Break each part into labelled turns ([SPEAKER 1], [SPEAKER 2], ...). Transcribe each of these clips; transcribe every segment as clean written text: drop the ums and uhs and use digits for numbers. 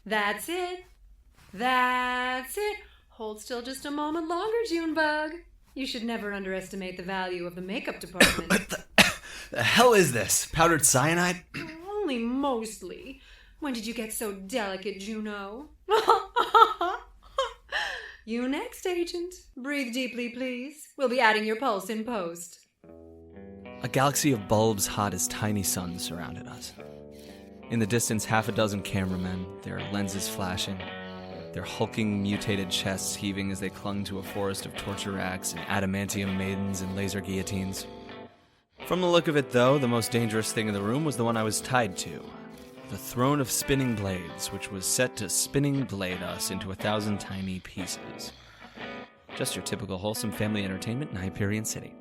[SPEAKER 1] That's it. That's it. Hold still just a moment longer, Junebug. You should never underestimate the value of the makeup department.
[SPEAKER 2] The hell is this? Powdered cyanide?
[SPEAKER 1] Only mostly. When did you get so delicate, Juno? You next, Agent. Breathe deeply, please. We'll be adding your pulse in post.
[SPEAKER 2] A galaxy of bulbs hot as tiny suns surrounded us. In the distance, half a dozen cameramen, their lenses flashing, their hulking, mutated chests heaving as they clung to a forest of torture racks and adamantium maidens and laser guillotines. From the look of it, though, the most dangerous thing in the room was the one I was tied to. The throne of spinning blades, which was set to spinning blade us into 1,000 tiny pieces. Just your typical wholesome family entertainment in Hyperion City.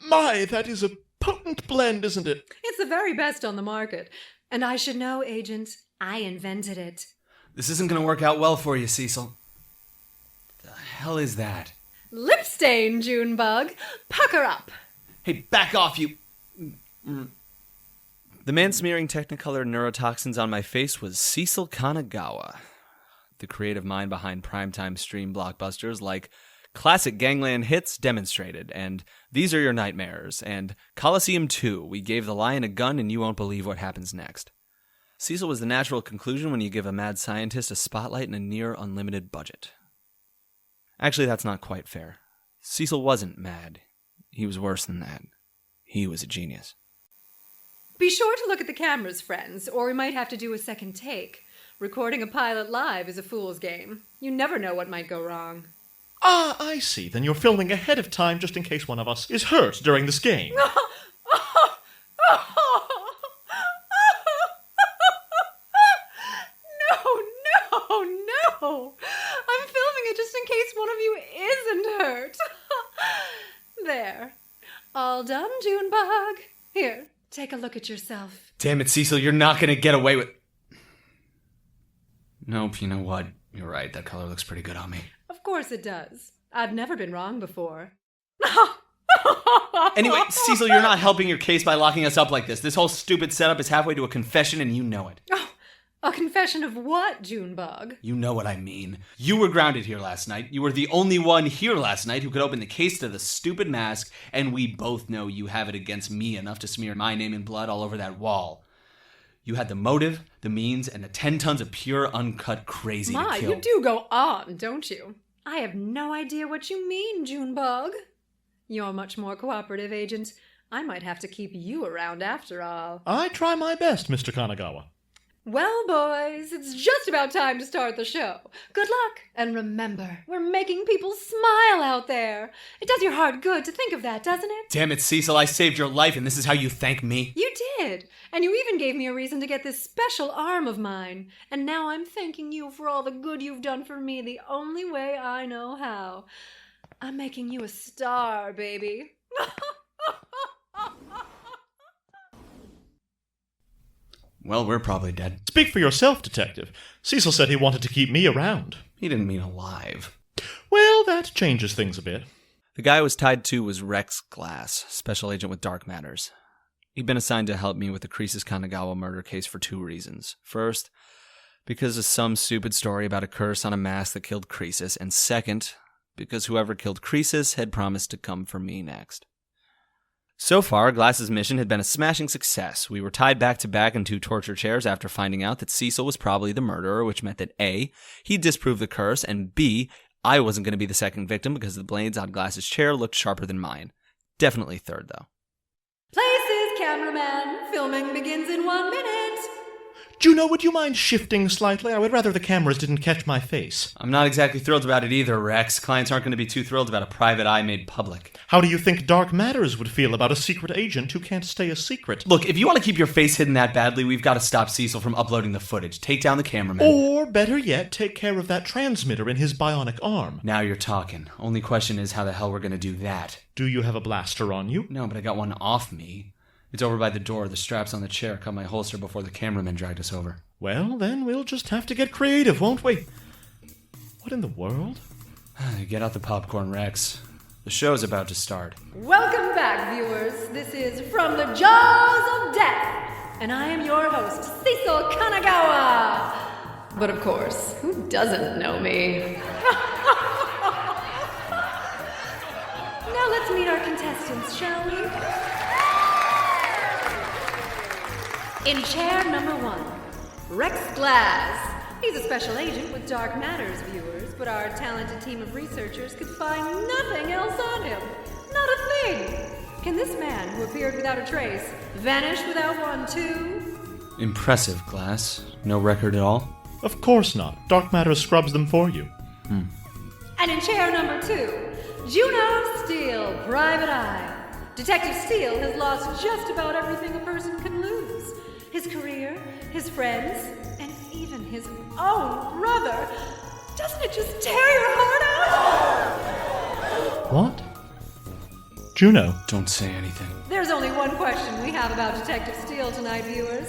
[SPEAKER 3] My, that is a potent blend, isn't it?
[SPEAKER 1] It's the very best on the market. And I should know, Agent, I invented it.
[SPEAKER 2] This isn't going to work out well for you, Cecil. The hell is that?
[SPEAKER 1] Lip stain, Junebug. Pucker up.
[SPEAKER 2] Hey, back off, you... The man smearing Technicolor neurotoxins on my face was Cecil Kanagawa, the creative mind behind primetime stream blockbusters like Classic Gangland Hits Demonstrated, and These Are Your Nightmares, and Coliseum 2, We Gave the Lion a Gun and You Won't Believe What Happens Next. Cecil was the natural conclusion when you give a mad scientist a spotlight and a near unlimited budget. Actually, that's not quite fair. Cecil wasn't mad. He was worse than that. He was a genius.
[SPEAKER 1] Be sure to look at the cameras, friends, or we might have to do a second take. Recording a pilot live is a fool's game. You never know what might go wrong.
[SPEAKER 3] Ah, I see. Then you're filming ahead of time just in case one of us is hurt during this game.
[SPEAKER 1] No, no. I'm filming it just in case one of you isn't hurt. There. All done, Junebug. Here, take a look at yourself.
[SPEAKER 2] Damn it, Cecil, you're not going to get away with... Nope, you know what? You're right, that color looks pretty good on me.
[SPEAKER 1] Of course it does. I've never been wrong before.
[SPEAKER 2] Anyway, Cecil, you're not helping your case by locking us up like this. This whole stupid setup is halfway to a confession and you know it.
[SPEAKER 1] Oh, a confession of what, Junebug?
[SPEAKER 2] You know what I mean. You were grounded here last night. You were the only one here last night who could open the case to the stupid mask, and we both know you have it against me enough to smear my name in blood all over that wall. You had the motive, the means, and the 10 tons of pure, uncut crazy to kill.
[SPEAKER 1] You do go on, don't you? I have no idea what you mean, Junebug. You're much more cooperative, Agent. I might have to keep you around after all.
[SPEAKER 3] I try my best, Mr. Kanagawa.
[SPEAKER 1] Well, boys, it's just about time to start the show. Good luck, and remember, we're making people smile out there. It does your heart good to think of that, doesn't it?
[SPEAKER 2] Damn it, Cecil, I saved your life, and this is how you thank me?
[SPEAKER 1] You did, and you even gave me a reason to get this special arm of mine. And now I'm thanking you for all the good you've done for me the only way I know how. I'm making you a star, baby.
[SPEAKER 2] Well, we're probably dead.
[SPEAKER 3] Speak for yourself, Detective. Cecil said he wanted to keep me around.
[SPEAKER 2] He didn't mean alive.
[SPEAKER 3] Well, that changes things a bit.
[SPEAKER 2] The guy I was tied to was Rex Glass, special agent with Dark Matters. He'd been assigned to help me with the Croesus Kanagawa murder case for 2 reasons. First, because of some stupid story about a curse on a mask that killed Croesus, and second, because whoever killed Croesus had promised to come for me next. So far, Glass's mission had been a smashing success. We were tied back-to-back in 2 torture chairs after finding out that Cecil was probably the murderer, which meant that A, he'd disproved the curse, and B, I wasn't going to be the second victim because the blades on Glass's chair looked sharper than mine. Definitely third, though.
[SPEAKER 1] Places, cameraman. Filming begins in 1 minute.
[SPEAKER 3] Juno, would you mind shifting slightly? I would rather the cameras didn't catch my face.
[SPEAKER 2] I'm not exactly thrilled about it either, Rex. Clients aren't going to be too thrilled about a private eye made public.
[SPEAKER 3] How do you think Dark Matters would feel about a secret agent who can't stay a secret?
[SPEAKER 2] Look, if you want to keep your face hidden that badly, we've got to stop Cecil from uploading the footage. Take down the cameraman.
[SPEAKER 3] Or, better yet, take care of that transmitter in his bionic arm.
[SPEAKER 2] Now you're talking. Only question is how the hell we're going to do that.
[SPEAKER 3] Do you have a blaster on you?
[SPEAKER 2] No, but I got one off me. It's over by the door. The straps on the chair caught my holster before the cameraman dragged us over.
[SPEAKER 3] Well, then we'll just have to get creative, won't we? What in the world?
[SPEAKER 2] Get out the popcorn, Rex. The show's about to start.
[SPEAKER 1] Welcome back, viewers. This is From the Jaws of Death. and I am your host, Cecil Kanagawa. But of course, who doesn't know me? Now let's meet our contestants, shall we? In chair number 1, Rex Glass. He's a special agent with Dark Matters, viewers, but our talented team of researchers could find nothing else on him. Not a thing. Can this man, who appeared without a trace, vanish without one, too?
[SPEAKER 2] Impressive, Glass. No record at all?
[SPEAKER 3] Of course not. Dark Matter scrubs them for you.
[SPEAKER 1] And in chair number 2, Juno Steele, Private Eye. Detective Steele has lost just about everything a person can lose. His career, his friends, and even his own brother. Doesn't it just tear your heart out?
[SPEAKER 3] What? Juno.
[SPEAKER 2] Don't say anything.
[SPEAKER 1] There's only one question we have about Detective Steele tonight, viewers.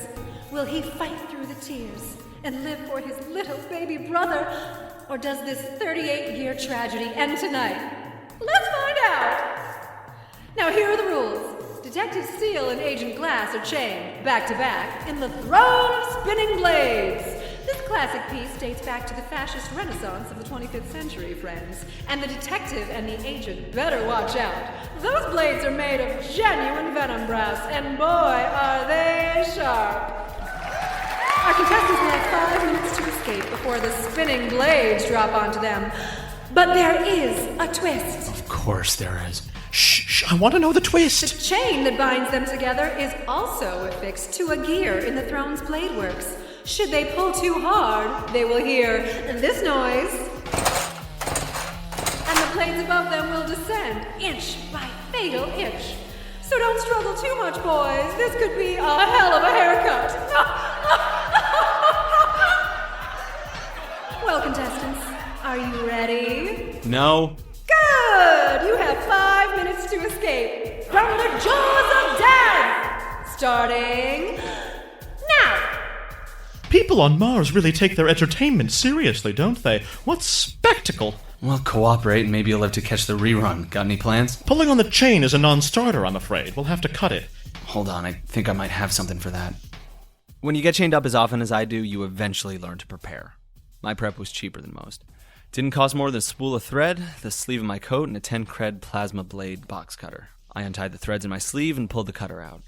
[SPEAKER 1] Will he fight through the tears and live for his little baby brother? Or does this 38-year tragedy end tonight? Let's find out! Now here are the rules. Detective Steele and Agent Glass are chained, back to back, in the throne of spinning blades. This classic piece dates back to the fascist renaissance of the 25th century, friends. And the detective and the agent better watch out. Those blades are made of genuine venom brass, and boy, are they sharp. Our contestants will have 5 minutes to escape before the spinning blades drop onto them. But there is a twist.
[SPEAKER 2] Of course there is.
[SPEAKER 3] Shh, I want to know the twist.
[SPEAKER 1] The chain that binds them together is also affixed to a gear in the throne's blade works. Should they pull too hard, they will hear this noise. And the blades above them will descend, inch by fatal inch. So don't struggle too much, boys. This could be a hell of a haircut. Well, contestants, are you ready?
[SPEAKER 2] No.
[SPEAKER 1] Good! You have 5 minutes to escape from the jaws of death! Starting now!
[SPEAKER 3] People on Mars really take their entertainment seriously, don't they? What spectacle!
[SPEAKER 2] Well, cooperate and maybe you'll live to catch the rerun. Got any plans?
[SPEAKER 3] Pulling on the chain is a non-starter, I'm afraid. We'll have to cut it.
[SPEAKER 2] Hold on, I think I might have something for that. When you get chained up as often as I do, you eventually learn to prepare. My prep was cheaper than most. Didn't cost more than a spool of thread, the sleeve of my coat, and a 10 cred plasma blade box cutter. I untied the threads in my sleeve and pulled the cutter out.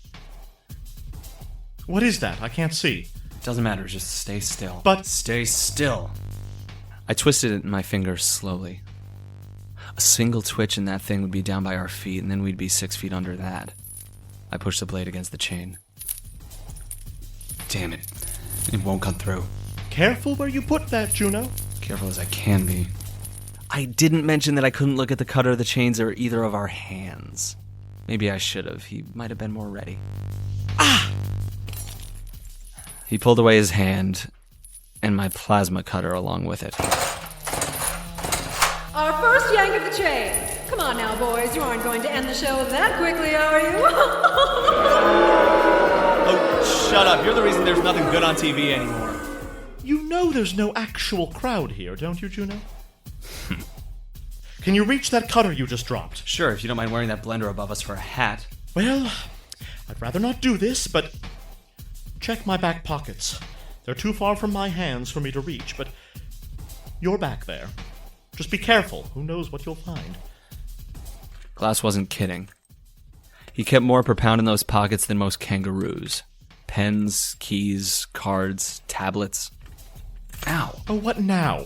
[SPEAKER 3] What is that? I can't see.
[SPEAKER 2] Doesn't matter, just stay still.
[SPEAKER 3] But-
[SPEAKER 2] Stay still! I twisted it in my fingers slowly. A single twitch and that thing would be down by our feet, and then we'd be 6 feet under that. I pushed the blade against the chain. Damn it. It won't cut through.
[SPEAKER 3] Careful where you put that, Juno.
[SPEAKER 2] Careful as I can be. I didn't mention that I couldn't look at the cutter, the chains, or either of our hands. Maybe I should have. He might have been more ready. Ah! He pulled away his hand, and my plasma cutter along with it.
[SPEAKER 1] Our first yank of the chain. Come on now, boys. You aren't going to end the show that quickly, are you?
[SPEAKER 2] Oh, shut up. You're the reason there's nothing good on TV anymore.
[SPEAKER 3] You know there's no actual crowd here, don't you, Juno? Can you reach that cutter you just dropped?
[SPEAKER 2] Sure, if you don't mind wearing that blender above us for a hat.
[SPEAKER 3] Well, I'd rather not do this, but check my back pockets. They're too far from my hands for me to reach, but you're back there. Just be careful. Who knows what you'll find.
[SPEAKER 2] Glass wasn't kidding. He kept more per pound in those pockets than most kangaroos. Pens, keys, cards, tablets. Ow.
[SPEAKER 3] Oh, what now?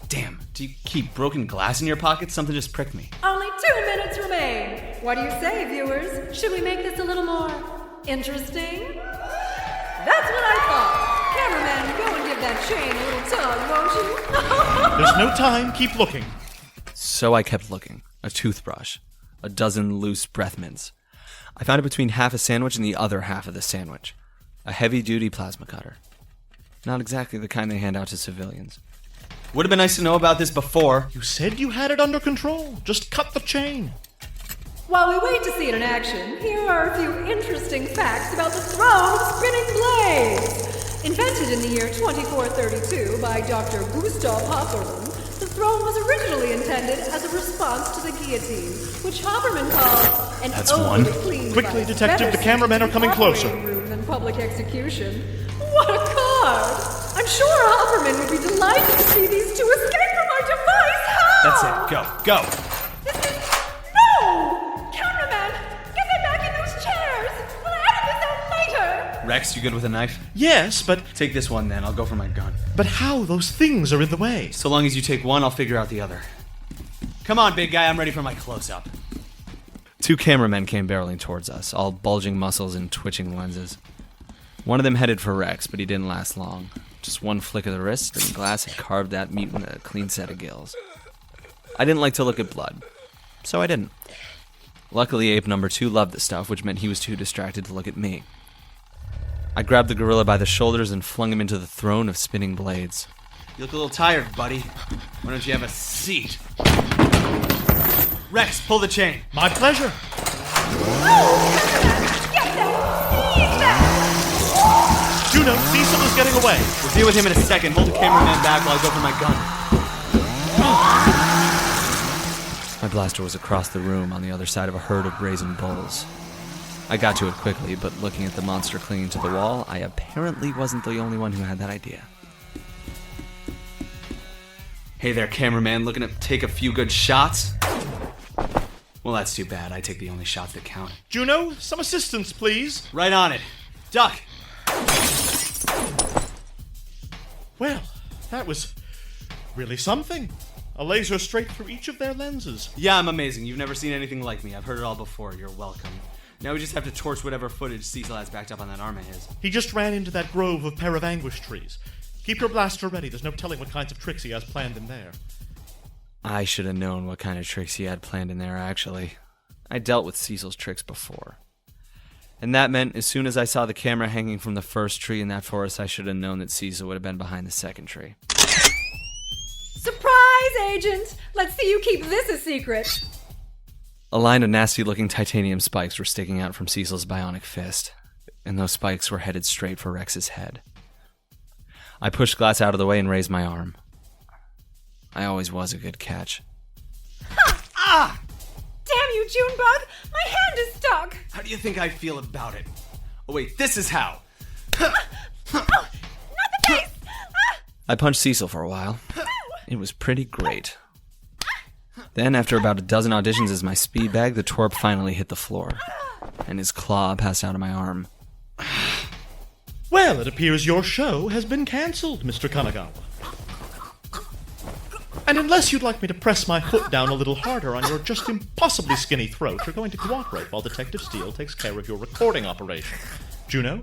[SPEAKER 2] Damn, do you keep broken glass in your pockets? Something just pricked me.
[SPEAKER 1] Only 2 minutes remain. What do you say, viewers? Should we make this a little more interesting? That's what I thought. Cameraman, go and give that chain a little tug, won't you?
[SPEAKER 3] There's no time. Keep looking.
[SPEAKER 2] So I kept looking. A toothbrush. A dozen loose breath mints. I found it between half a sandwich and the other half of the sandwich. A heavy-duty plasma cutter. Not exactly the kind they hand out to civilians. Would have been nice to know about this before.
[SPEAKER 3] You said you had it under control. Just cut the chain.
[SPEAKER 1] While we wait to see it in action, here are a few interesting facts about the throne of spinning blades. Invented in the year 2432 by Dr. Gustav Hopperman, the throne was originally intended as a response to the guillotine, which Hopperman called an
[SPEAKER 2] That's one.
[SPEAKER 1] clean
[SPEAKER 3] Quickly,
[SPEAKER 1] device,
[SPEAKER 3] detective,
[SPEAKER 1] better
[SPEAKER 3] the cameramen are
[SPEAKER 1] suited
[SPEAKER 3] coming
[SPEAKER 1] to the
[SPEAKER 3] closer.
[SPEAKER 1] operating room than public execution. What a card! I'm sure Hopperman would be delighted to see these two escape from our device. How?
[SPEAKER 2] That's it. Go.
[SPEAKER 1] No! Cameraman, get them back in those chairs. We'll edit this out later.
[SPEAKER 2] Rex, you good with a knife?
[SPEAKER 3] Yes, but
[SPEAKER 2] Take this one then. I'll go for my gun.
[SPEAKER 3] how? Those things are in the way.
[SPEAKER 2] So long as you take one, I'll figure out the other. Come on, big guy. I'm ready for my close-up. Two cameramen came barreling towards us, all bulging muscles and twitching lenses. One of them headed for Rex, but he didn't last long. Just one flick of the wrist, and Glass had carved that mutant a clean set of gills. I didn't like to look at blood, so I didn't. Luckily, ape number 2 loved the stuff, which meant he was too distracted to look at me. I grabbed the gorilla by the shoulders and flung him into the throne of spinning blades. You look a little tired, buddy. Why don't you have a seat? Rex, pull the chain.
[SPEAKER 3] My pleasure. Juno, Cecil is getting away.
[SPEAKER 2] We'll deal with him in a second. Hold the cameraman back while I go for my gun. My blaster was across the room on the other side of a herd of brazen bulls. I got to it quickly, but looking at the monster clinging to the wall, I apparently wasn't the only one who had that idea. Hey there, cameraman, looking to take a few good shots? Well, that's too bad. I take the only shots that count.
[SPEAKER 3] Juno, some assistance, please.
[SPEAKER 2] Right on it. Duck!
[SPEAKER 3] Well, that was really something. A laser straight through each of their lenses.
[SPEAKER 2] Yeah, I'm amazing. You've never seen anything like me. I've heard it all before. You're welcome. Now we just have to torch whatever footage Cecil has backed up on that arm of his.
[SPEAKER 3] He just ran into that grove of pair of anguish trees. Keep your blaster ready. There's no telling what kinds of tricks he has planned in there.
[SPEAKER 2] I should have known what kind of tricks he had planned in there, actually. I dealt with Cecil's tricks before. And that meant as soon as I saw the camera hanging from the first tree in that forest, I should have known that Cecil would have been behind the second tree.
[SPEAKER 1] Surprise, Agent! Let's see you keep this a secret.
[SPEAKER 2] A line of nasty-looking titanium spikes were sticking out from Cecil's bionic fist, and those spikes were headed straight for Rex's head. I pushed Glass out of the way and raised my arm. I always was a good catch.
[SPEAKER 1] Ha! Ah! Damn you, Junebug! My hand is stuck!
[SPEAKER 2] How do you think I feel about it? Oh wait, this is how!
[SPEAKER 1] Oh, not the face! Ah!
[SPEAKER 2] I punched Cecil for a while. It was pretty great. Then, after about a dozen auditions as my speed bag, the twerp finally hit the floor, and his claw passed out of my arm.
[SPEAKER 3] Well, it appears your show has been cancelled, Mr. Kanagawa. And unless you'd like me to press my foot down a little harder on your just impossibly skinny throat, you're going to cooperate while Detective Steele takes care of your recording operation. Juno?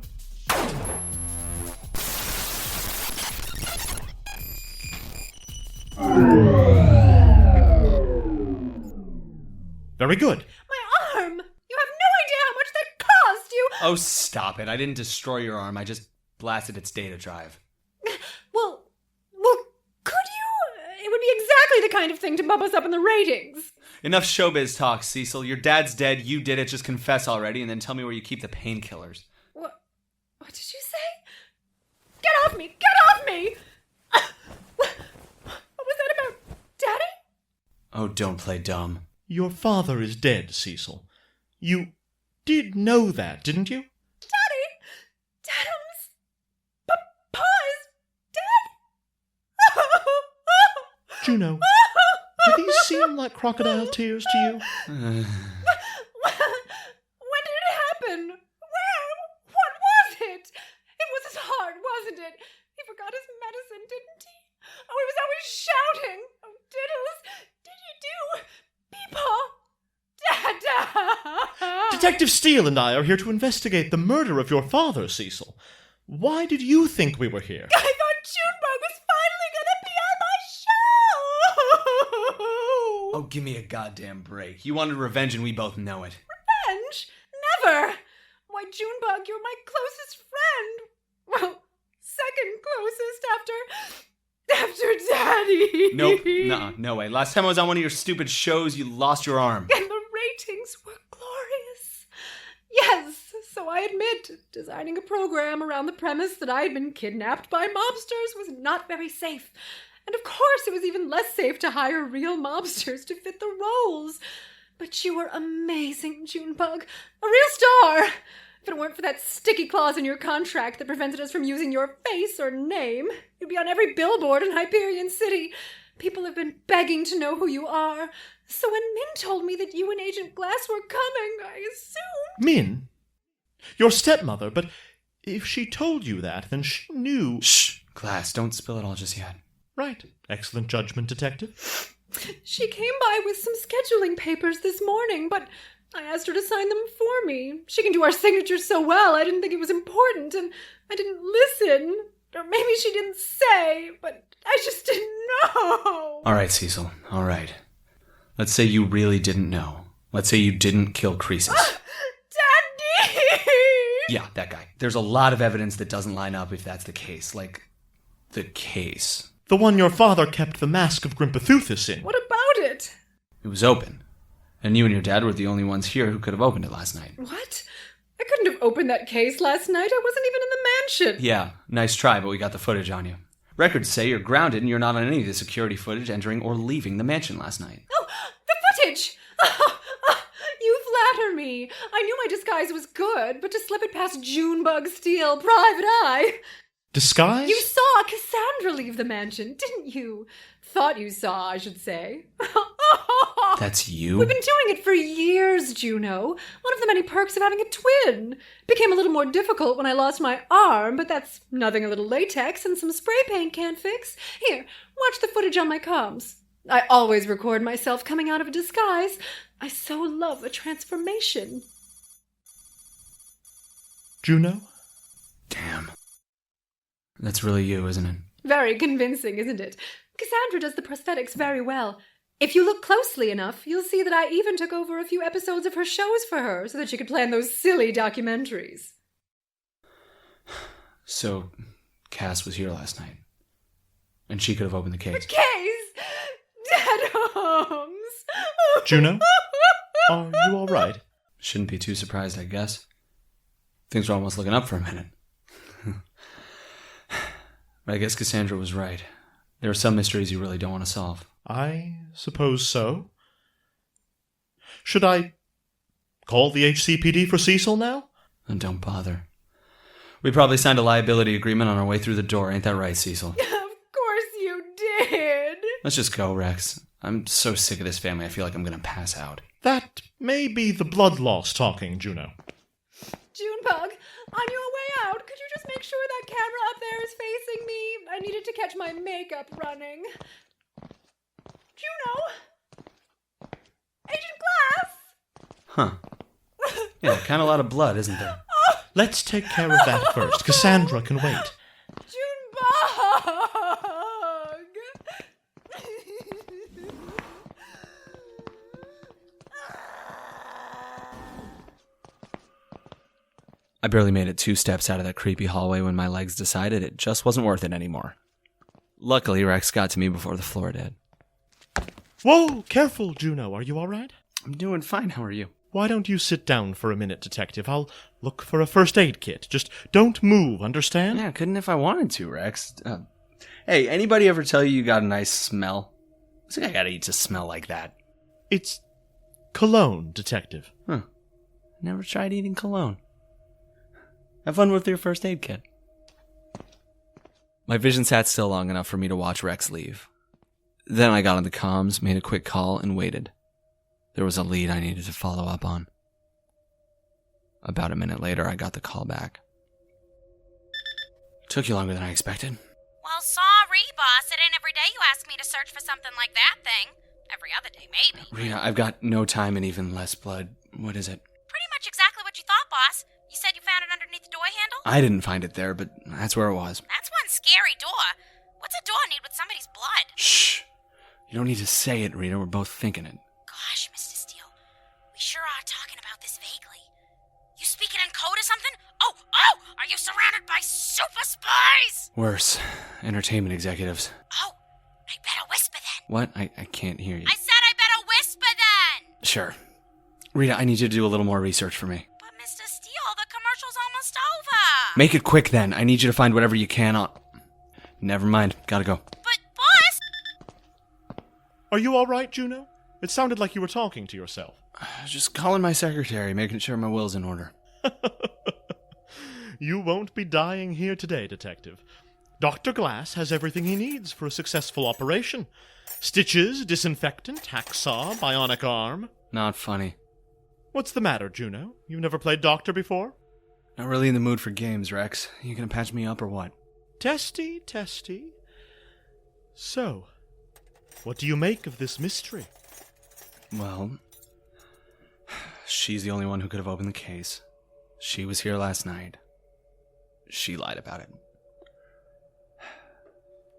[SPEAKER 3] Very good.
[SPEAKER 1] My arm! You have no idea how much that cost you!
[SPEAKER 2] Oh, stop it. I didn't destroy your arm. I just blasted its data drive.
[SPEAKER 1] Well, could you? It would be exactly the kind of thing to bump us up in the ratings.
[SPEAKER 2] Enough showbiz talk, Cecil. Your dad's dead, you did it, just confess already, and then tell me where you keep the painkillers.
[SPEAKER 1] What did you say? Get off me! Get off me! What was that about Daddy?
[SPEAKER 2] Oh, don't play dumb.
[SPEAKER 3] Your father is dead, Cecil. You did know that, didn't you?
[SPEAKER 1] Daddy! Dad's Pa is dead?
[SPEAKER 3] Juno, do these seem like crocodile tears to you?
[SPEAKER 1] When did it happen? Where? What was it? It was his heart, wasn't it? He forgot his medicine, didn't he? Oh, he was always shouting. Oh, Diddles, did you do? Peepaw! Dada!
[SPEAKER 3] Detective Steele and I are here to investigate the murder of your father, Cecil. Why did you think we were here?
[SPEAKER 1] I thought Junebug was finally gonna be on my show!
[SPEAKER 2] Oh, give me a goddamn break. You wanted revenge and we both know it.
[SPEAKER 1] Revenge? Never! Why, Junebug, you're my closest friend. Well, second closest after Daddy.
[SPEAKER 2] Nope. Nuh-uh. No way. Last time I was on one of your stupid shows, you lost your arm.
[SPEAKER 1] And the ratings were glorious. Yes, so I admit, designing a program around the premise that I had been kidnapped by mobsters was not very safe. And of course, it was even less safe to hire real mobsters to fit the roles. But you were amazing, Junebug. A real star. If it weren't for that sticky clause in your contract that prevented us from using your face or name, you'd be on every billboard in Hyperion City. People have been begging to know who you are. So when Min told me that you and Agent Glass were coming, I assumed...
[SPEAKER 3] Min? Your stepmother, but if she told you that, then she knew...
[SPEAKER 2] Shh! Glass, don't spill it all just yet.
[SPEAKER 3] Right. Excellent judgment, Detective.
[SPEAKER 1] She came by with some scheduling papers this morning, but I asked her to sign them for me. She can do our signatures so well, I didn't think it was important, and I didn't listen. Or maybe she didn't say, but I just didn't know.
[SPEAKER 2] All right, Cecil. All right. Let's say you really didn't know. Let's say you didn't kill Croesus.
[SPEAKER 1] Daddy!
[SPEAKER 2] Yeah, that guy. There's a lot of evidence that doesn't line up if that's the case. Like, the case.
[SPEAKER 3] The one your father kept the mask of Grimpathuthus in.
[SPEAKER 1] What about it?
[SPEAKER 2] It was open. And you and your dad were the only ones here who could have opened it last night.
[SPEAKER 1] What? I couldn't have opened that case last night. I wasn't even in the mansion.
[SPEAKER 2] Yeah, nice try, but we got the footage on you. Records say you're grounded and you're not on any of the security footage entering or leaving the mansion last night.
[SPEAKER 1] Oh, the footage! You flatter me. I knew my disguise was good, but to slip it past Junebug Steel, private eye.
[SPEAKER 3] Disguise?
[SPEAKER 1] You saw Cassandra leave the mansion, didn't you? Thought you saw, I should say.
[SPEAKER 2] That's you?
[SPEAKER 1] We've been doing it for years, Juno. One of the many perks of having a twin. Became a little more difficult when I lost my arm, but that's nothing a little latex and some spray paint can't fix. Here, watch the footage on my comms. I always record myself coming out of a disguise. I so love a transformation.
[SPEAKER 3] Juno?
[SPEAKER 2] Damn. That's really you, isn't it?
[SPEAKER 1] Very convincing, isn't it? Cassandra does the prosthetics very well. If you look closely enough, you'll see that I even took over a few episodes of her shows for her so that she could plan those silly documentaries.
[SPEAKER 2] So, Cass was here last night. And she could have opened the case.
[SPEAKER 1] Case! Dead homes!
[SPEAKER 3] Juno? Are you all right?
[SPEAKER 2] Shouldn't be too surprised, I guess. Things were almost looking up for a minute. But I guess Cassandra was right. There are some mysteries you really don't want to solve.
[SPEAKER 3] I suppose so. Should I call the HCPD for Cecil now?
[SPEAKER 2] And don't bother. We probably signed a liability agreement on our way through the door, ain't that right, Cecil?
[SPEAKER 1] Of course you did!
[SPEAKER 2] Let's just go, Rex. I'm so sick of this family, I feel like I'm gonna pass out.
[SPEAKER 3] That may be the blood loss talking, Juno.
[SPEAKER 1] Junebug, on your way out, could you just make sure that camera up there is facing me? I needed to catch my makeup running. Juno? Agent Glass?
[SPEAKER 2] Huh. Yeah, kind of a lot of blood, isn't there?
[SPEAKER 3] Let's take care of that first. Cassandra can wait.
[SPEAKER 1] Junebug!
[SPEAKER 2] I barely made it 2 steps out of that creepy hallway when my legs decided it just wasn't worth it anymore. Luckily, Rex got to me before the floor did.
[SPEAKER 3] Whoa, careful, Juno. Are you all right?
[SPEAKER 2] I'm doing fine, how are you?
[SPEAKER 3] Why don't you sit down for a minute, Detective? I'll look for a first aid kit. Just don't move, understand?
[SPEAKER 2] Yeah, couldn't if I wanted to, Rex. Hey, anybody ever tell you got a nice smell? I think I gotta eat to smell like that.
[SPEAKER 3] It's cologne, Detective.
[SPEAKER 2] Huh. Never tried eating cologne. Have fun with your first aid kit. My vision sat still long enough for me to watch Rex leave. Then I got on the comms, made a quick call, and waited. There was a lead I needed to follow up on. About a minute later, I got the call back. Took you longer than I expected.
[SPEAKER 4] Well, sorry, boss. It ain't every day you ask me to search for something like that thing. Every other day, maybe.
[SPEAKER 2] Rita, I've got no time and even less blood. What is it?
[SPEAKER 4] Pretty much exactly what you thought, boss. You said you found it underneath the door handle?
[SPEAKER 2] I didn't find it there, but that's where it was.
[SPEAKER 4] That's one scary door. What's a door need with somebody's blood?
[SPEAKER 2] Shh. You don't need to say it, Rita. We're both thinking it.
[SPEAKER 4] Gosh, Mr. Steele. We sure are talking about this vaguely. You speaking in code or something? Oh! Are you surrounded by super spies?
[SPEAKER 2] Worse. Entertainment executives.
[SPEAKER 4] Oh, I better whisper then.
[SPEAKER 2] What? I can't hear you.
[SPEAKER 4] I said I better whisper then.
[SPEAKER 2] Sure. Rita, I need you to do a little more research for me.
[SPEAKER 4] But Mr. Steele, the commercial's almost over.
[SPEAKER 2] Make it quick then. I need you to find whatever you can on... Never mind. Gotta go.
[SPEAKER 4] But, boss!
[SPEAKER 3] Are you all right, Juno? It sounded like you were talking to yourself.
[SPEAKER 2] Just calling my secretary, making sure my will's in order.
[SPEAKER 3] You won't be dying here today, Detective. Dr. Glass has everything he needs for a successful operation. Stitches, disinfectant, hacksaw, bionic arm.
[SPEAKER 2] Not funny.
[SPEAKER 3] What's the matter, Juno? You've never played doctor before?
[SPEAKER 2] Not really in the mood for games, Rex. You gonna patch me up or what?
[SPEAKER 3] Testy, testy. So, what do you make of this mystery?
[SPEAKER 2] Well, she's the only one who could have opened the case. She was here last night. She lied about it.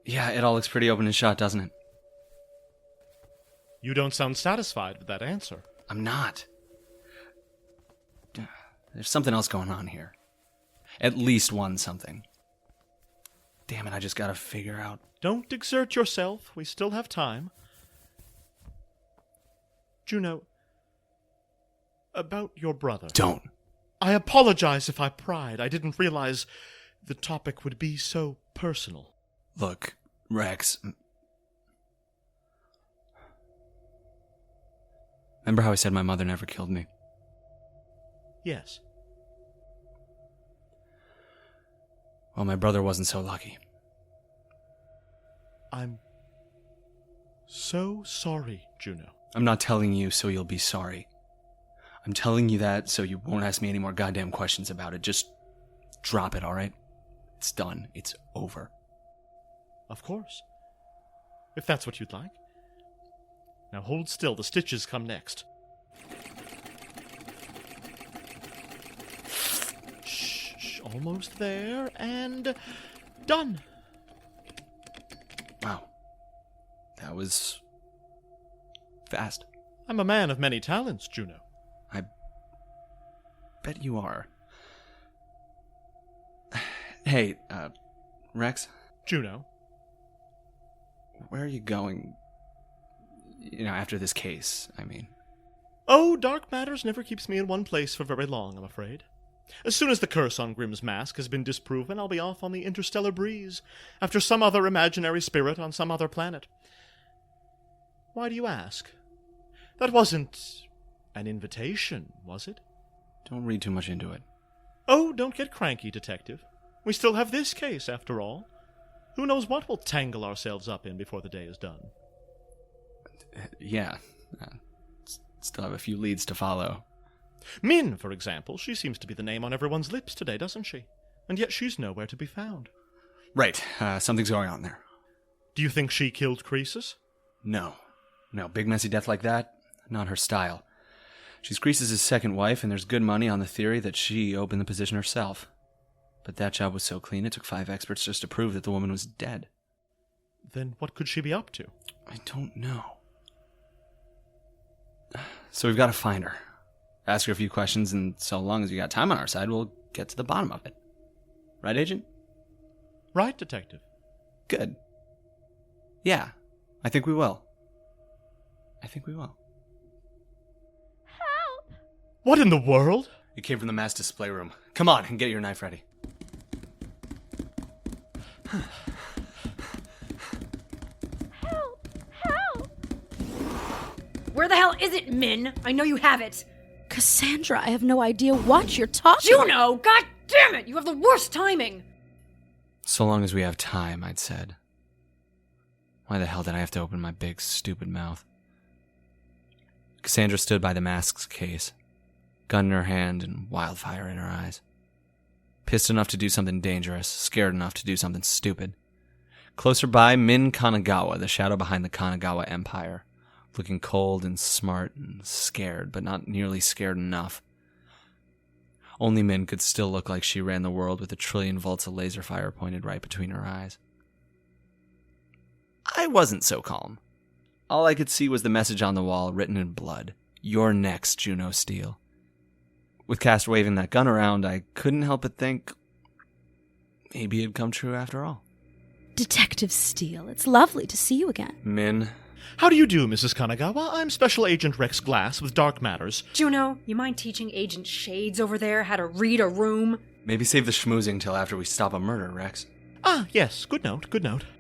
[SPEAKER 2] Yeah, it all looks pretty open and shut, doesn't it?
[SPEAKER 3] You don't sound satisfied with that answer.
[SPEAKER 2] I'm not. There's something else going on here. At least one something. Damn it, I just gotta figure out.
[SPEAKER 3] Don't exert yourself. We still have time. Juno, about your brother.
[SPEAKER 2] Don't.
[SPEAKER 3] I apologize if I pried. I didn't realize the topic would be so personal.
[SPEAKER 2] Look, Rex. Remember how I said my mother never killed me?
[SPEAKER 3] Yes.
[SPEAKER 2] Well, my brother wasn't so lucky.
[SPEAKER 3] I'm so sorry, Juno.
[SPEAKER 2] I'm not telling you so you'll be sorry. I'm telling you that so you won't ask me any more goddamn questions about it. Just drop it, alright? It's done. It's over.
[SPEAKER 3] Of course. If that's what you'd like. Now hold still. The stitches come next. Shh, almost there, and done.
[SPEAKER 2] Wow. That was fast.
[SPEAKER 3] I'm a man of many talents, Juno.
[SPEAKER 2] I bet you are. Hey, Rex?
[SPEAKER 3] Juno.
[SPEAKER 2] Where are you going? After this case, I mean.
[SPEAKER 3] Oh, dark matters never keeps me in one place for very long, I'm afraid. As soon as the curse on Grimm's mask has been disproven, I'll be off on the interstellar breeze, after some other imaginary spirit on some other planet. Why do you ask? That wasn't an invitation, was it?
[SPEAKER 2] Don't read too much into it.
[SPEAKER 3] Oh, don't get cranky, Detective. We still have this case, after all. Who knows what we'll tangle ourselves up in before the day is done.
[SPEAKER 2] Yeah. Still have a few leads to follow.
[SPEAKER 3] Min, for example, she seems to be the name on everyone's lips today, doesn't she? And yet she's nowhere to be found.
[SPEAKER 2] Right. Something's going on there.
[SPEAKER 3] Do you think she killed Croesus?
[SPEAKER 2] No. Big messy death like that, not her style. She's Croesus' second wife, and there's good money on the theory that she opened the position herself. But that job was so clean, it took 5 experts just to prove that the woman was dead.
[SPEAKER 3] Then what could she be up to?
[SPEAKER 2] I don't know. So we've got to find her. Ask her a few questions, and so long as you got time on our side, we'll get to the bottom of it. Right, Agent?
[SPEAKER 3] Right, Detective.
[SPEAKER 2] Good. Yeah, I think we will.
[SPEAKER 4] Help!
[SPEAKER 3] What in the world?
[SPEAKER 2] You came from the mass display room. Come on and get your knife ready.
[SPEAKER 4] Help! Help!
[SPEAKER 1] Where the hell is it, Min? I know you have it.
[SPEAKER 4] Cassandra, I have no idea what you're talking
[SPEAKER 1] Juno! God damn it! You have the worst timing!
[SPEAKER 2] So long as we have time, I'd said. Why the hell did I have to open my big, stupid mouth? Cassandra stood by the mask's case, gun in her hand and wildfire in her eyes. Pissed enough to do something dangerous, scared enough to do something stupid. Closer by, Min Kanagawa, the shadow behind the Kanagawa Empire, looking cold and smart and scared, but not nearly scared enough. Only Min could still look like she ran the world with 1 trillion volts of laser fire pointed right between her eyes. I wasn't so calm. All I could see was the message on the wall, written in blood. You're next, Juno Steele. With Cass waving that gun around, I couldn't help but think maybe it'd come true after all.
[SPEAKER 4] Detective Steele, it's lovely to see you again.
[SPEAKER 2] Min.
[SPEAKER 3] How do you do, Mrs. Kanagawa? I'm Special Agent Rex Glass with Dark Matters.
[SPEAKER 1] Juno, you mind teaching Agent Shades over there how to read a room?
[SPEAKER 2] Maybe save the schmoozing till after we stop a murder, Rex.
[SPEAKER 3] Ah, yes, good note.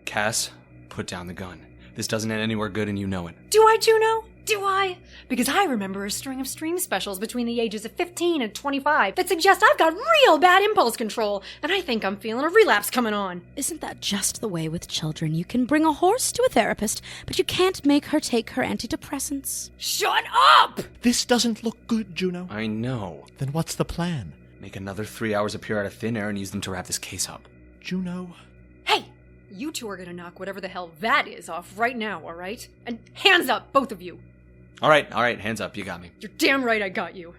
[SPEAKER 2] Cass, put down the gun. This doesn't end anywhere good and you know it.
[SPEAKER 1] Do I, Juno? Do I? Because I remember a string of stream specials between the ages of 15 and 25 that suggest I've got real bad impulse control, and I think I'm feeling a relapse coming on.
[SPEAKER 4] Isn't that just the way with children? You can bring a horse to a therapist, but you can't make her take her antidepressants.
[SPEAKER 1] Shut up!
[SPEAKER 3] This doesn't look good, Juno.
[SPEAKER 2] I know.
[SPEAKER 3] Then what's the plan?
[SPEAKER 2] Make another 3 hours appear out of thin air and use them to wrap this case up.
[SPEAKER 3] Juno?
[SPEAKER 1] Hey! You two are gonna knock whatever the hell that is off right now, alright? And hands up, both of you!
[SPEAKER 2] All right, hands up, you got me.
[SPEAKER 1] You're damn right I got you.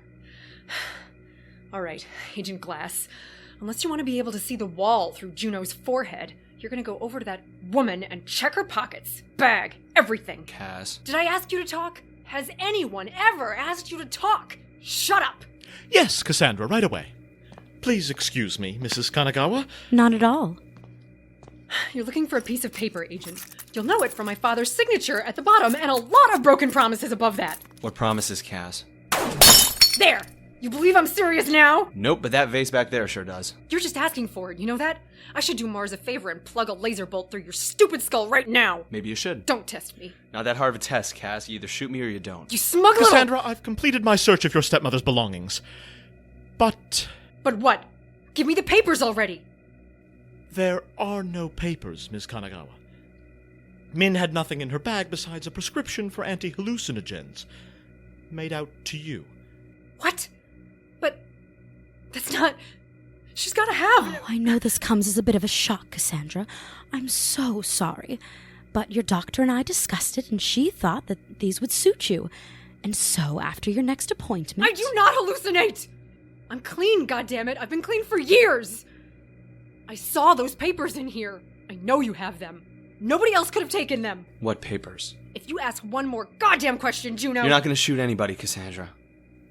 [SPEAKER 1] Alright, Agent Glass. Unless you want to be able to see the wall through Juno's forehead, you're gonna go over to that woman and check her pockets, bag, everything.
[SPEAKER 2] Cass.
[SPEAKER 1] Did I ask you to talk? Has anyone ever asked you to talk? Shut up!
[SPEAKER 3] Yes, Cassandra, right away. Please excuse me, Mrs. Kanagawa.
[SPEAKER 4] Not at all.
[SPEAKER 1] You're looking for a piece of paper, Agent. You'll know it from my father's signature at the bottom and a lot of broken promises above that.
[SPEAKER 2] What promises, Cass?
[SPEAKER 1] There! You believe I'm serious now?
[SPEAKER 2] Nope, but that vase back there sure does.
[SPEAKER 1] You're just asking for it, you know that? I should do Mars a favor and plug a laser bolt through your stupid skull right now.
[SPEAKER 2] Maybe you should.
[SPEAKER 1] Don't test me.
[SPEAKER 2] Not that hard of a test, Cass. You either shoot me or you don't.
[SPEAKER 1] You smug little...
[SPEAKER 3] Cassandra, I've completed my search of your stepmother's belongings. But
[SPEAKER 1] But what? Give me the papers already!
[SPEAKER 3] there are no papers, Ms. Kanagawa. Min had nothing in her bag besides a prescription for anti-hallucinogens, made out to you.
[SPEAKER 1] What? But... that's not... She's gotta have...
[SPEAKER 4] Oh, I know this comes as a bit of a shock, Cassandra. I'm so sorry. But your doctor and I discussed it, and she thought that these would suit you. And so, after your next appointment...
[SPEAKER 1] I do not hallucinate! I'm clean, goddammit. I've been clean for years! I saw those papers in here. I know you have them. Nobody else could have taken them.
[SPEAKER 2] What papers?
[SPEAKER 1] If you ask one more goddamn question, Juno...
[SPEAKER 2] You're not gonna shoot anybody, Cassandra.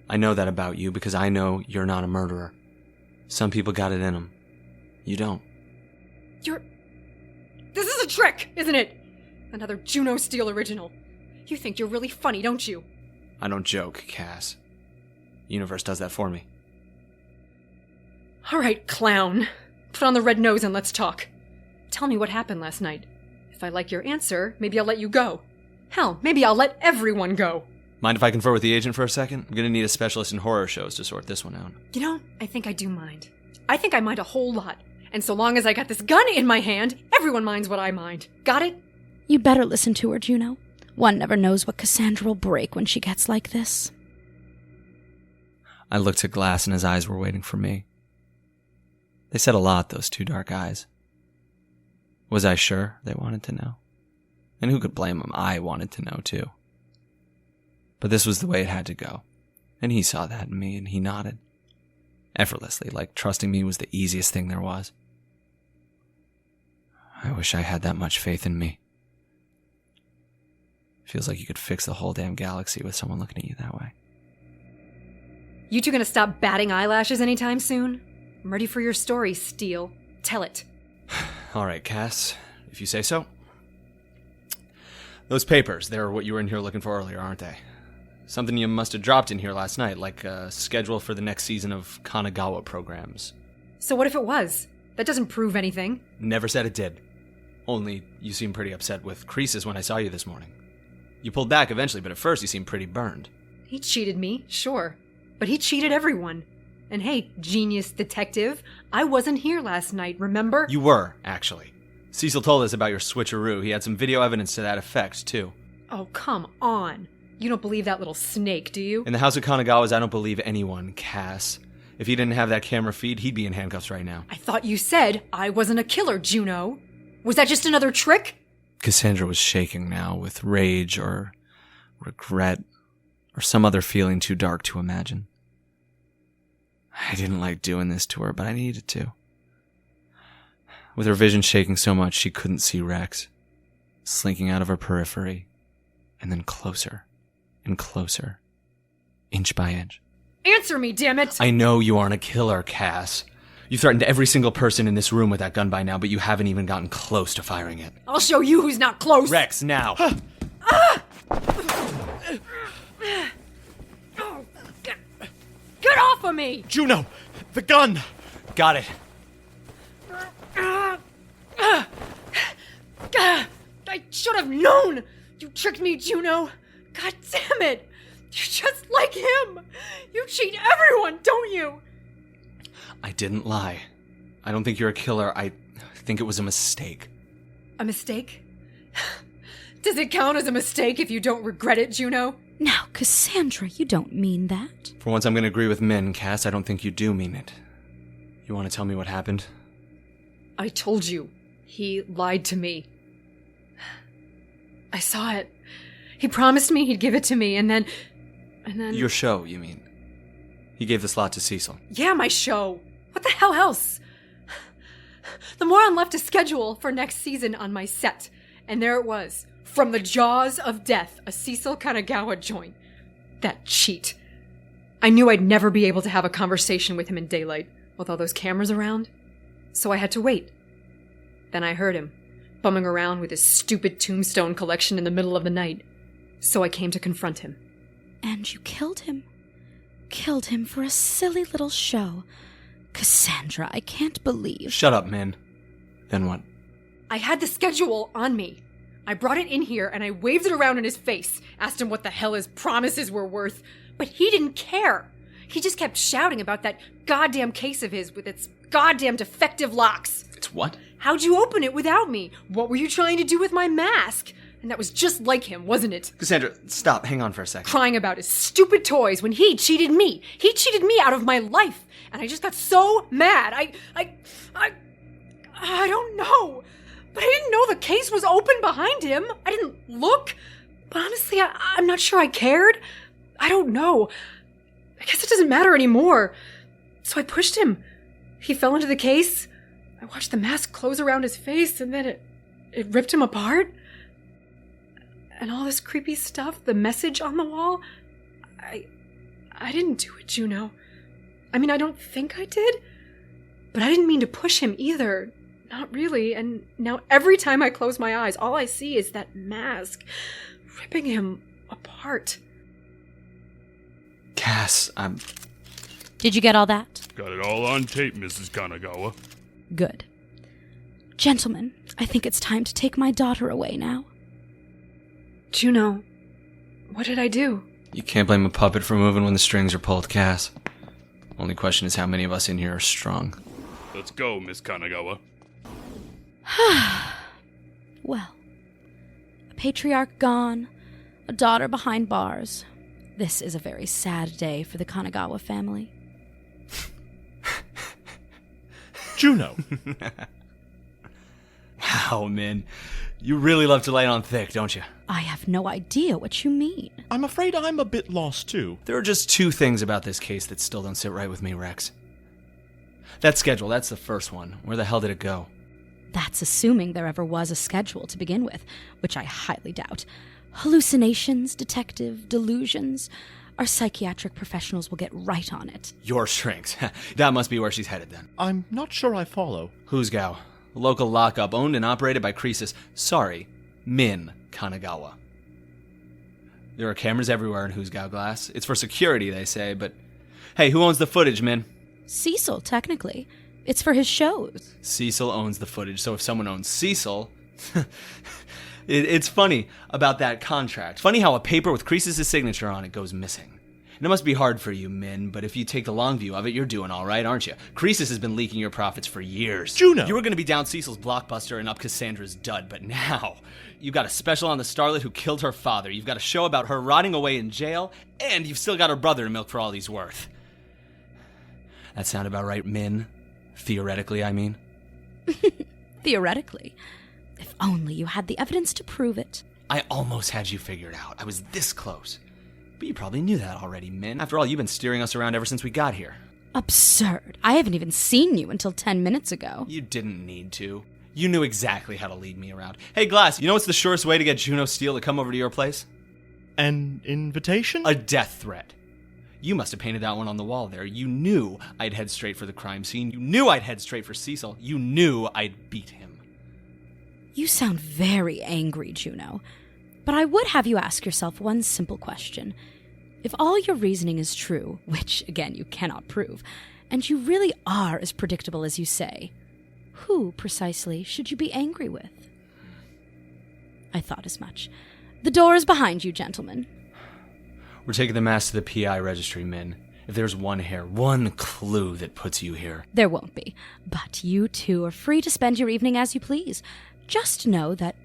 [SPEAKER 2] I know that about you because I know you're not a murderer. Some people got it in them. You don't.
[SPEAKER 1] You're... This is a trick, isn't it? Another Juno Steel original. You think you're really funny, don't you?
[SPEAKER 2] I don't joke, Cass. Universe does that for me.
[SPEAKER 1] All right, clown. Put on the red nose and let's talk. Tell me what happened last night. If I like your answer, maybe I'll let you go. Hell, maybe I'll let everyone go.
[SPEAKER 2] Mind if I confer with the agent for a second? I'm gonna need a specialist in horror shows to sort this one out.
[SPEAKER 1] You know, I think I do mind. I think I mind a whole lot. And so long as I got this gun in my hand, everyone minds what I mind. Got it?
[SPEAKER 4] You better listen to her, Juno. One never knows what Cassandra will break when she gets like this.
[SPEAKER 2] I looked at Glass and his eyes were waiting for me. They said a lot, those two dark eyes. Was I sure they wanted to know? And who could blame them? I wanted to know, too. But this was the way it had to go. And he saw that in me, and he nodded. Effortlessly, like trusting me was the easiest thing there was. I wish I had that much faith in me. Feels like you could fix the whole damn galaxy with someone looking at you that way.
[SPEAKER 1] You two gonna stop batting eyelashes anytime soon? I'm ready for your story, Steel. Tell it.
[SPEAKER 2] All right, Cass, if you say so. Those papers, they're what you were in here looking for earlier, aren't they? Something you must have dropped in here last night, like a schedule for the next season of Kanagawa programs.
[SPEAKER 1] So what if it was? That doesn't prove anything.
[SPEAKER 2] Never said it did. Only, you seemed pretty upset with creases when I saw you this morning. You pulled back eventually, but at first you seemed pretty burned.
[SPEAKER 1] He cheated me, sure. But he cheated everyone. And hey, genius detective, I wasn't here last night, remember?
[SPEAKER 2] You were, actually. Cecil told us about your switcheroo. He had some video evidence to that effect, too.
[SPEAKER 1] Oh, come on. You don't believe that little snake, do you?
[SPEAKER 2] In the House of Kanagawas, I don't believe anyone, Cass. If he didn't have that camera feed, he'd be in handcuffs right now.
[SPEAKER 1] I thought you said I wasn't a killer, Juno. Was that just another trick?
[SPEAKER 2] Cassandra was shaking now with rage or regret or some other feeling too dark to imagine. I didn't like doing this to her, but I needed to. With her vision shaking so much she couldn't see Rex, slinking out of her periphery, and then closer and closer, inch by inch.
[SPEAKER 1] Answer me, damn it!
[SPEAKER 2] I know you aren't a killer, Cass. You threatened every single person in this room with that gun by now, but you haven't even gotten close to firing it.
[SPEAKER 1] I'll show you who's not close!
[SPEAKER 2] Rex, now!
[SPEAKER 1] Get off of me!
[SPEAKER 3] Juno! The gun!
[SPEAKER 2] Got it.
[SPEAKER 1] I should have known! You tricked me, Juno! God damn it! You're just like him! You cheat everyone, don't you?
[SPEAKER 2] I didn't lie. I don't think you're a killer. I think it was a mistake.
[SPEAKER 1] A mistake? Does it count as a mistake if you don't regret it, Juno?
[SPEAKER 4] Now, Cassandra, you don't mean that.
[SPEAKER 2] For once, I'm going to agree with Min, Cass. I don't think you do mean it. You want to tell me what happened?
[SPEAKER 1] I told you. He lied to me. I saw it. He promised me he'd give it to me, and then...
[SPEAKER 2] Your show, you mean? He gave the slot to Cecil.
[SPEAKER 1] Yeah, my show. What the hell else? The moron left a schedule for next season on my set, and there it was. From the jaws of death, a Cecil Kanagawa joint. That cheat. I knew I'd never be able to have a conversation with him in daylight, with all those cameras around. So I had to wait. Then I heard him, bumming around with his stupid tombstone collection in the middle of the night. So I came to confront him.
[SPEAKER 4] And you killed him. Killed him for a silly little show. Cassandra, I can't believe...
[SPEAKER 2] Shut up, Min. Then what?
[SPEAKER 1] I had the schedule on me. I brought it in here and I waved it around in his face, asked him what the hell his promises were worth, but he didn't care. He just kept shouting about that goddamn case of his with its goddamn defective locks.
[SPEAKER 2] It's what?
[SPEAKER 1] How'd you open it without me? What were you trying to do with my mask? And that was just like him, wasn't it?
[SPEAKER 2] Cassandra, stop. Hang on for a second.
[SPEAKER 1] Crying about his stupid toys when he cheated me. He cheated me out of my life. And I just got so mad. I don't know. But I didn't know the case was open behind him. I didn't look. But honestly, I'm not sure I cared. I don't know. I guess it doesn't matter anymore. So I pushed him. He fell into the case. I watched the mask close around his face, and then it ripped him apart. And all this creepy stuff, the message on the wall. I didn't do it, Juno. I mean, I don't think I did. But I didn't mean to push him either. Not really. And now every time I close my eyes, all I see is that mask ripping him apart.
[SPEAKER 2] Cass,
[SPEAKER 4] Did you get all that?
[SPEAKER 5] Got it all on tape, Mrs. Kanagawa.
[SPEAKER 4] Good. Gentlemen, I think it's time to take my daughter away now.
[SPEAKER 1] Juno, what did I do?
[SPEAKER 2] You can't blame a puppet for moving when the strings are pulled, Cass. Only question is how many of us in here are strong.
[SPEAKER 5] Let's go, Miss Kanagawa.
[SPEAKER 4] Well, a patriarch gone, a daughter behind bars. This is a very sad day for the Kanagawa family.
[SPEAKER 3] Juno!
[SPEAKER 2] Wow, Min. You really love to lay on thick, don't you?
[SPEAKER 4] I have no idea what you mean.
[SPEAKER 3] I'm afraid I'm a bit lost, too.
[SPEAKER 2] There are just two things about this case that still don't sit right with me, Rex. That schedule, that's the first one. Where the hell did it go?
[SPEAKER 4] That's assuming there ever was a schedule to begin with, which I highly doubt. Hallucinations, detective, delusions. Our psychiatric professionals will get right on it.
[SPEAKER 2] Your shrinks. That must be where she's headed then.
[SPEAKER 3] I'm not sure I follow.
[SPEAKER 2] Who's Gao? Local lockup owned and operated by Croesus. Sorry, Min Kanagawa. There are cameras everywhere in Who's Gao Glass. It's for security, they say, but... Hey, who owns the footage, Min?
[SPEAKER 4] Cecil, technically. It's for his shows.
[SPEAKER 2] Cecil owns the footage, so if someone owns Cecil... It's funny about that contract. Funny how a paper with Croesus' signature on it goes missing. And it must be hard for you, Min, but if you take the long view of it, you're doing all right, aren't you? Croesus has been leaking your profits for years.
[SPEAKER 3] Juno!
[SPEAKER 2] You were going to be down Cecil's blockbuster and up Cassandra's dud, but now you've got a special on the starlet who killed her father. You've got a show about her rotting away in jail, and you've still got her brother to milk for all he's worth. That sound about right, Min? Theoretically, I mean.
[SPEAKER 4] Theoretically. If only you had the evidence to prove it.
[SPEAKER 2] I almost had you figured out. I was this close. But you probably knew that already, Min. After all, you've been steering us around ever since we got here.
[SPEAKER 4] Absurd. I haven't even seen you until 10 minutes ago.
[SPEAKER 2] You didn't need to. You knew exactly how to lead me around. Hey, Glass, you know what's the surest way to get Juno Steele to come over to your place?
[SPEAKER 3] An invitation?
[SPEAKER 2] A death threat. You must have painted that one on the wall there. You knew I'd head straight for the crime scene. You knew I'd head straight for Cecil. You knew I'd beat him.
[SPEAKER 4] You sound very angry, Juno. But I would have you ask yourself one simple question. If all your reasoning is true, which, again, you cannot prove, and you really are as predictable as you say, who, precisely, should you be angry with? I thought as much. The door is behind you, gentlemen.
[SPEAKER 2] We're taking the mask to the PI registry, Min. If there's one hair, one clue that puts you here.
[SPEAKER 4] There won't be. But you two are free to spend your evening as you please. Just know that,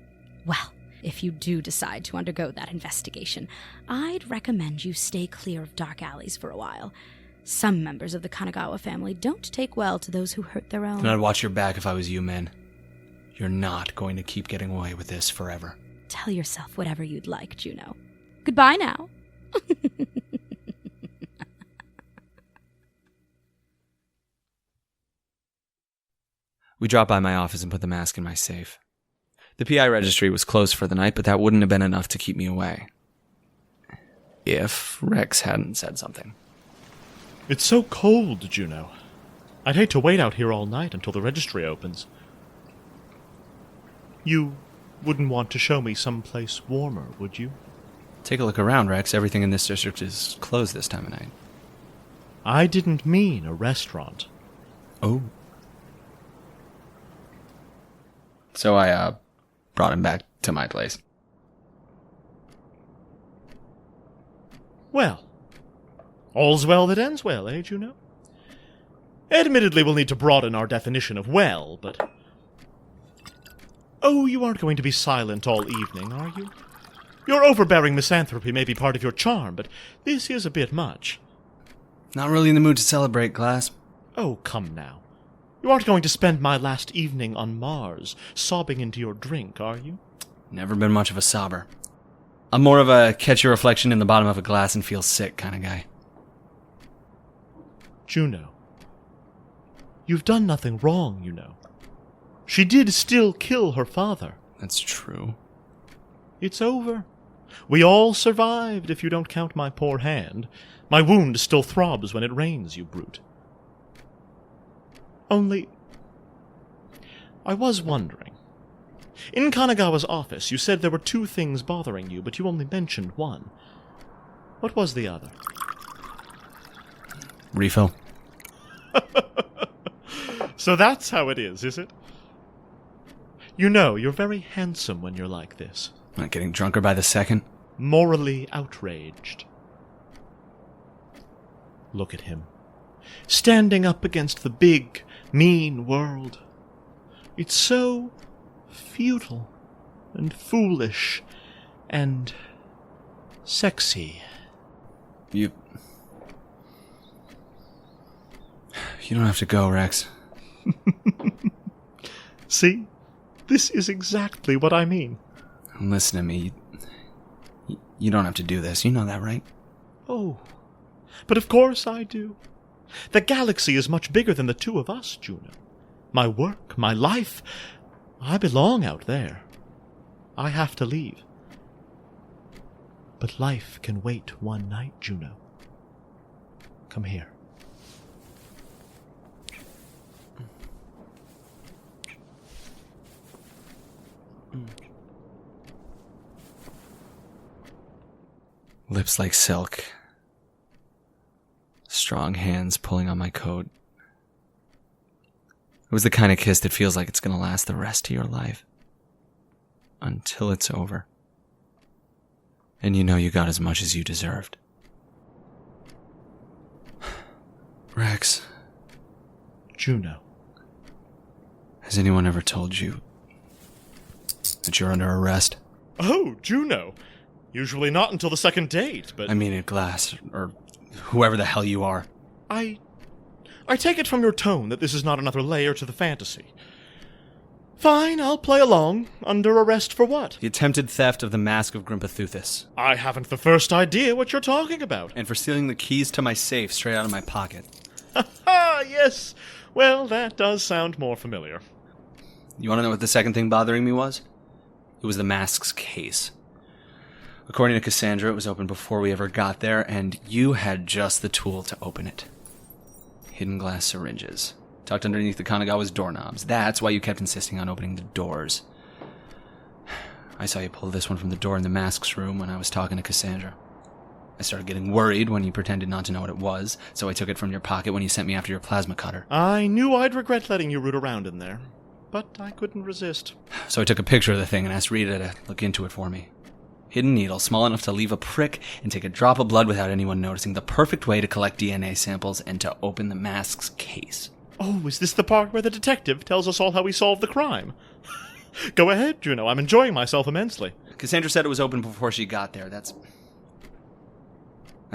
[SPEAKER 4] well, if you do decide to undergo that investigation, I'd recommend you stay clear of dark alleys for a while. Some members of the Kanagawa family don't take well to those who hurt their own.
[SPEAKER 2] Then I'd watch your back if I was you, Min. You're not going to keep getting away with this forever.
[SPEAKER 4] Tell yourself whatever you'd like, Juno. Goodbye now.
[SPEAKER 2] We dropped by my office and put the mask in my safe. The PI registry was closed for the night, but that wouldn't have been enough to keep me away. If Rex hadn't said something.
[SPEAKER 3] It's so cold, Juno. I'd hate to wait out here all night until the registry opens. You wouldn't want to show me someplace warmer, would you?
[SPEAKER 2] Take a look around, Rex. Everything in this district is closed this time of night.
[SPEAKER 3] I didn't mean a restaurant.
[SPEAKER 2] Oh. So I brought him back to my place.
[SPEAKER 3] Well, all's well that ends well, eh, Juno? Admittedly, we'll need to broaden our definition of well, but... Oh, you aren't going to be silent all evening, are you? Your overbearing misanthropy may be part of your charm, but this is a bit much.
[SPEAKER 2] Not really in the mood to celebrate, Glass.
[SPEAKER 3] Oh, come now. You aren't going to spend my last evening on Mars sobbing into your drink, are you?
[SPEAKER 2] Never been much of a sobber. I'm more of a catch your reflection in the bottom of a glass and feel sick kind of guy.
[SPEAKER 3] Juno, you've done nothing wrong, you know. She did still kill her father.
[SPEAKER 2] That's true.
[SPEAKER 3] It's over. We all survived, if you don't count my poor hand. My wound still throbs when it rains, you brute. Only, I was wondering. In Kanagawa's office, you said there were 2 things bothering you, but you only mentioned one. What was the other?
[SPEAKER 2] Refill.
[SPEAKER 3] So that's how it is it? You know, you're very handsome when you're like this.
[SPEAKER 2] Not getting drunker by the second.
[SPEAKER 3] Morally outraged. Look at him. Standing up against the big, mean world. It's so futile and foolish and sexy.
[SPEAKER 2] You don't have to go, Rex.
[SPEAKER 3] See? This is exactly what I mean.
[SPEAKER 2] Listen to me. You don't have to do this. You know that, right?
[SPEAKER 3] Oh, but of course I do. The galaxy is much bigger than the 2 of us, Juno. My work, my life, I belong out there. I have to leave. But life can wait one night, Juno. Come here.
[SPEAKER 2] Lips like silk. Strong hands pulling on my coat. It was the kind of kiss that feels like it's going to last the rest of your life. Until it's over. And you know you got as much as you deserved. Rex.
[SPEAKER 3] Juno.
[SPEAKER 2] Has anyone ever told you that you're under arrest?
[SPEAKER 3] Oh, Juno. Usually not until the second date, but...
[SPEAKER 2] I mean at Glass, or whoever the hell you are.
[SPEAKER 3] I take it from your tone that this is not another layer to the fantasy. Fine, I'll play along. Under arrest for what?
[SPEAKER 2] The attempted theft of the Mask of Grimpathuthis.
[SPEAKER 3] I haven't the first idea what you're talking about.
[SPEAKER 2] And for stealing the keys to my safe straight out of my pocket.
[SPEAKER 3] Ah, yes. Well, that does sound more familiar.
[SPEAKER 2] You want to know what the second thing bothering me was? It was the mask's case. According to Cassandra, it was open before we ever got there, and you had just the tool to open it. Hidden glass syringes. Tucked underneath the Kanagawa's doorknobs. That's why you kept insisting on opening the doors. I saw you pull this one from the door in the mask's room when I was talking to Cassandra. I started getting worried when you pretended not to know what it was, so I took it from your pocket when you sent me after your plasma cutter.
[SPEAKER 3] I knew I'd regret letting you root around in there, but I couldn't resist.
[SPEAKER 2] So I took a picture of the thing and asked Rita to look into it for me. Hidden needle, small enough to leave a prick and take a drop of blood without anyone noticing. The perfect way to collect DNA samples and to open the mask's case.
[SPEAKER 3] Oh, is this the part where the detective tells us all how he solved the crime? Go ahead, Juno. I'm enjoying myself immensely.
[SPEAKER 2] Cassandra said it was open before she got there. That's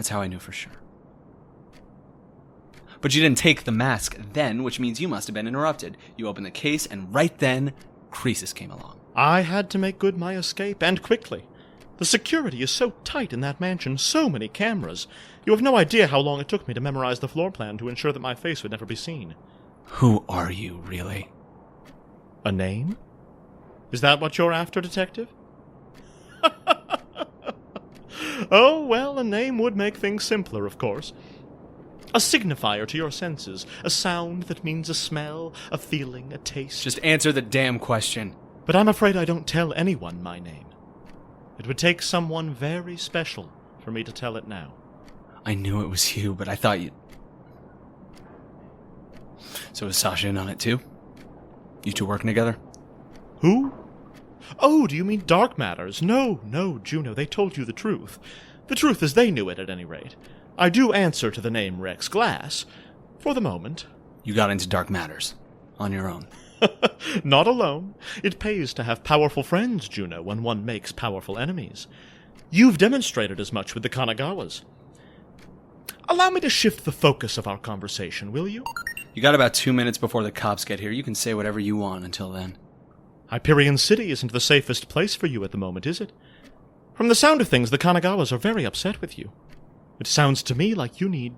[SPEAKER 2] how I knew for sure. But you didn't take the mask then, which means you must have been interrupted. You opened the case, and right then, Croesus came along.
[SPEAKER 3] I had to make good my escape, and quickly. The security is so tight in that mansion, so many cameras. You have no idea how long it took me to memorize the floor plan to ensure that my face would never be seen.
[SPEAKER 2] Who are you, really?
[SPEAKER 3] A name? Is that what you're after, Detective? Oh, well, a name would make things simpler, of course. A signifier to your senses. A sound that means a smell, a feeling, a taste.
[SPEAKER 2] Just answer the damn question.
[SPEAKER 3] But I'm afraid I don't tell anyone my name. It would take someone very special for me to tell it now.
[SPEAKER 2] I knew it was you, but I thought you... So is Sasha in on it too? You two working together?
[SPEAKER 3] Who? Oh, do you mean Dark Matters? No, Juno, they told you the truth. The truth as they knew it, at any rate. I do answer to the name Rex Glass, for the moment.
[SPEAKER 2] You got into Dark Matters, on your own.
[SPEAKER 3] Not alone. It pays to have powerful friends, Juno, when one makes powerful enemies. You've demonstrated as much with the Kanagawas. Allow me to shift the focus of our conversation, will you?
[SPEAKER 2] You got about 2 minutes before the cops get here. You can say whatever you want until then.
[SPEAKER 3] Hyperion City isn't the safest place for you at the moment, is it? From the sound of things, the Kanagawas are very upset with you. It sounds to me like you need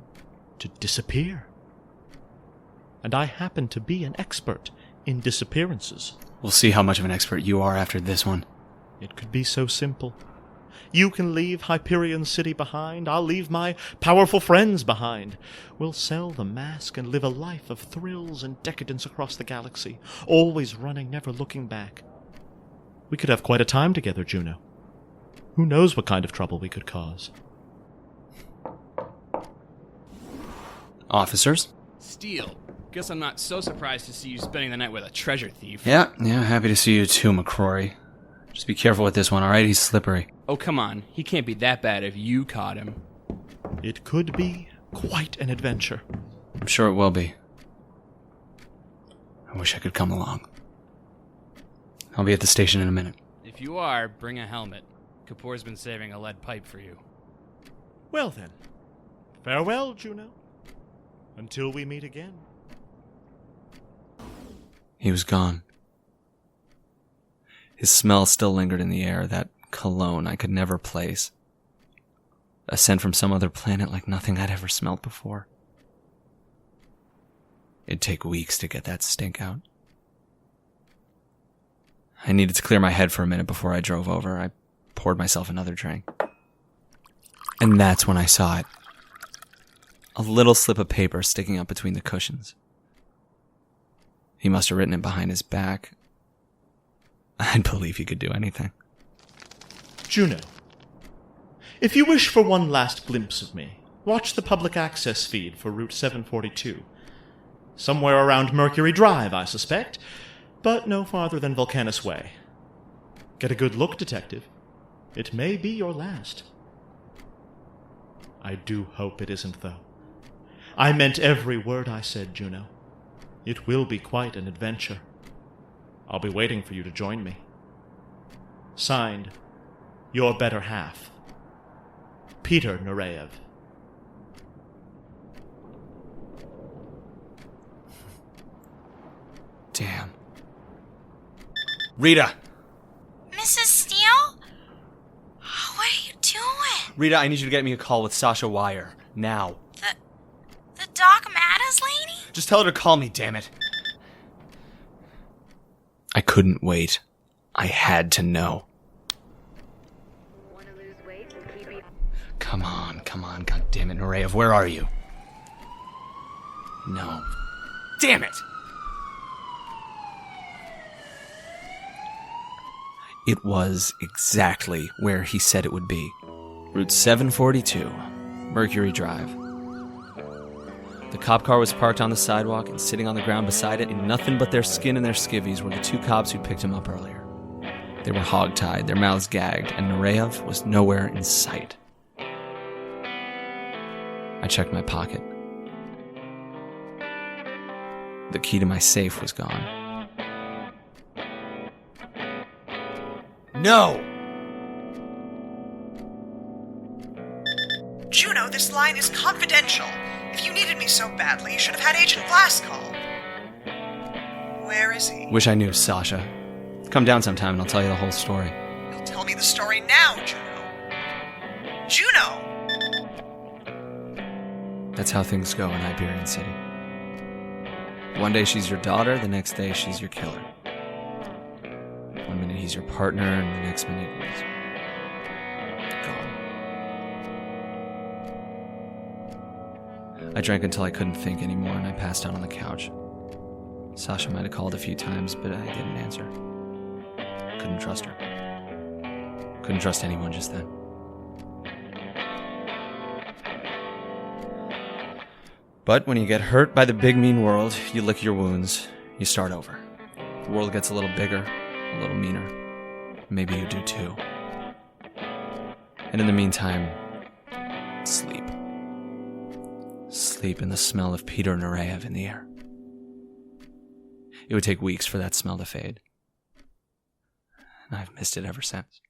[SPEAKER 3] to disappear. And I happen to be an expert in disappearances.
[SPEAKER 2] We'll see how much of an expert you are after this one.
[SPEAKER 3] It could be so simple. You can leave Hyperion City behind. I'll leave my powerful friends behind. We'll sell the mask and live a life of thrills and decadence across the galaxy, always running, never looking back. We could have quite a time together, Juno. Who knows what kind of trouble we could cause?
[SPEAKER 2] Officers?
[SPEAKER 6] Steele. Guess I'm not so surprised to see you spending the night with a treasure thief.
[SPEAKER 2] Yeah, happy to see you too, McCrory. Just be careful with this one, alright? He's slippery.
[SPEAKER 6] Oh, come on. He can't be that bad if you caught him.
[SPEAKER 3] It could be quite an adventure.
[SPEAKER 2] I'm sure it will be. I wish I could come along. I'll be at the station in a minute.
[SPEAKER 6] If you are, bring a helmet. Kapoor's been saving a lead pipe for you.
[SPEAKER 3] Well then, farewell, Juno. Until we meet again.
[SPEAKER 2] He was gone. His smell still lingered in the air, that cologne I could never place. A scent from some other planet like nothing I'd ever smelled before. It'd take weeks to get that stink out. I needed to clear my head for a minute before I drove over. I poured myself another drink. And that's when I saw it. A little slip of paper sticking up between the cushions. He must have written it behind his back. I'd believe he could do anything.
[SPEAKER 3] Juno, if you wish for one last glimpse of me, watch the public access feed for Route 742. Somewhere around Mercury Drive, I suspect, but no farther than Volcanus Way. Get a good look, Detective. It may be your last. I do hope it isn't, though. I meant every word I said, Juno. It will be quite an adventure. I'll be waiting for you to join me. Signed, your better half, Peter Nureyev.
[SPEAKER 2] Damn. Rita!
[SPEAKER 7] Mrs. Steele? What are you doing?
[SPEAKER 2] Rita, I need you to get me a call with Sasha Wire. Now.
[SPEAKER 7] The Doc Mattis lady?
[SPEAKER 2] Just tell her to call me, damn it. I couldn't wait. I had to know. Come on, god damn it, Nureyev, where are you? No. Damn it! It was exactly where he said it would be. Route 742, Mercury Drive. The cop car was parked on the sidewalk, and sitting on the ground beside it, in nothing but their skin and their skivvies, were the two cops who picked him up earlier. They were hogtied, their mouths gagged, and Nureyev was nowhere in sight. I checked my pocket. The key to my safe was gone. No!
[SPEAKER 8] Juno, this line is confidential. If you needed me so badly, you should have had Agent Glass call. Where is he?
[SPEAKER 2] Wish I knew, Sasha. Come down sometime and I'll tell you the whole story.
[SPEAKER 8] You'll tell me the story now, Juno. Juno!
[SPEAKER 2] That's how things go in Iberian City. One day she's your daughter, the next day she's your killer. One minute he's your partner, and the next minute he's gone. I drank until I couldn't think anymore, and I passed out on the couch. Sasha might have called a few times, but I didn't answer. Couldn't trust her. Couldn't trust anyone just then. But when you get hurt by the big mean world, you lick your wounds, you start over. The world gets a little bigger, a little meaner. Maybe you do too. And in the meantime, sleep. Sleep in the smell of Peter Nureyev in the air. It would take weeks for that smell to fade. And I've missed it ever since.